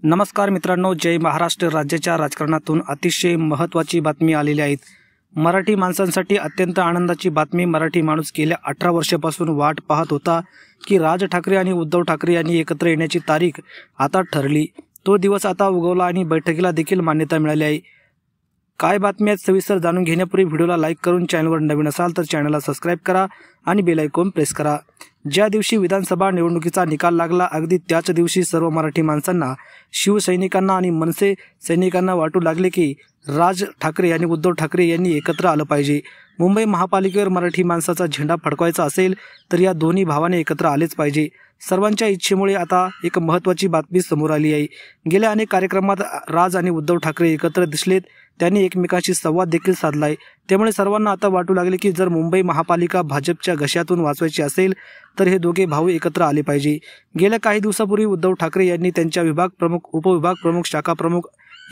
नमस्कार मित्रांनो, जय महाराष्ट्र. राज्याच्या राजकारणातून अतिशय महत्त्वाची बातमी आलेली आहे. मराठी माणसांसाठी अत्यंत आनंदाची बातमी. मराठी माणूस गेल्या 18 वर्षापासून वाट पाहत होता की राज ठाकरे आणि उद्धव ठाकरे यांनी एकत्र येण्याची तारीख आता ठरली. तो दिवस आता उगवला आणि बैठकीला देखील मान्यता मिळाली आहे. काय बातमी आहेत सविस्तर जाणून घेण्यापूर्वी व्हिडिओला लाईक करून चॅनलवर नवीन असाल तर चॅनलला सबस्क्राईब करा आणि बेल आयकॉन प्रेस करा. ज्या दिवशी विधानसभा निवडणुकीचा निकाल लागला, अगदी त्याच दिवशी सर्व मराठी माणसांना, शिवसैनिकांना आणि मनसे सैनिकांना वाटू लागले की राज ठाकरे आणि उद्धव ठाकरे यांनी एकत्र आलं पाहिजे. मुंबई महापालिकेवर मराठी माणसाचा झेंडा फडकवायचा असेल तर या दोन्ही भावाने एकत्र आलेच पाहिजे. सर्वांच्या इच्छेमुळे आता एक महत्त्वाची बातमी समोर आली आहे. गेल्या अनेक कार्यक्रमात राज आणि उद्धव ठाकरे एकत्र दिसलेत. त्यांनी एकमेकांशी संवाद देखील साधलाय. त्यामुळे सर्वांना आता वाटू लागले की जर मुंबई महापालिका भाजपच्या घशातून वाचवायची असेल तर हे दोघे भाऊ एकत्र आले पाहिजे. गेल्या काही दिवसापूर्वी उद्धव ठाकरे यांनी त्यांच्या विभाग प्रमुख, उपविभाग प्रमुख, शाखा प्रमुख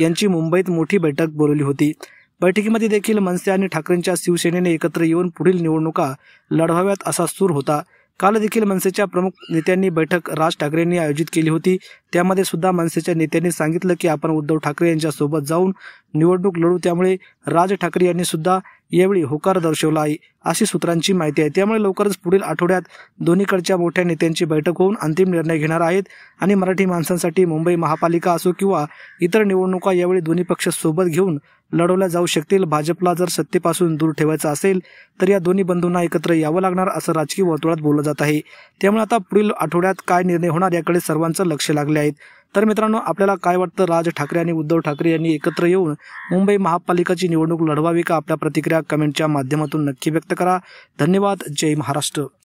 यांची मुंबईत मोठी बैठक बोलवली होती. बैठकीमध्ये देखील मनसे आणि ठाकरेंच्या शिवसेनेने एकत्र येऊन पुढील निवडणुका लढवाव्यात असा सूर होता. काल देखील मनसेच्या प्रमुख नेत्यांनी बैठक राज ठाकरेंनी आयोजित केली होती. त्यामध्ये सुद्धा मनसेच्या नेत्यांनी सांगितलं की आपण उद्धव ठाकरे यांच्यासोबत जाऊन निवडणूक लढू. त्यामुळे राज ठाकरे यांनी सुद्धा यावेळी होकार दर्शवला आहे अशी सूत्रांची माहिती आहे. त्यामुळे लवकरच पुढील आठवड्यात दोन्हीकडच्या मोठ्या नेत्यांची बैठक होऊन अंतिम निर्णय घेणार आहेत आणि मराठी माणसांसाठी मुंबई महापालिका असो किंवा इतर निवडणुका यावेळी दोन्ही पक्ष सोबत घेऊन लढवल्या जाऊ शकतील. भाजपला जर सत्तेपासून दूर ठेवायचं असेल तर या दोन्ही बंधूंना एकत्र यावं लागणार असं राजकीय वर्तुळात बोललं जात आहे. त्यामुळे आता पुढील आठवड्यात काय निर्णय होणार याकडे सर्वांचं लक्ष लागले आहे. तर मित्रांनो, आपल्याला काय वाटतं? राज ठाकरे आणि उद्धव ठाकरे यांनी एकत्र येऊन मुंबई महापालिकेची निवडणूक लढवावी का? आपल्या प्रतिक्रिया कमेंटच्या माध्यमातून नक्की व्यक्त करा. धन्यवाद. जय महाराष्ट्र.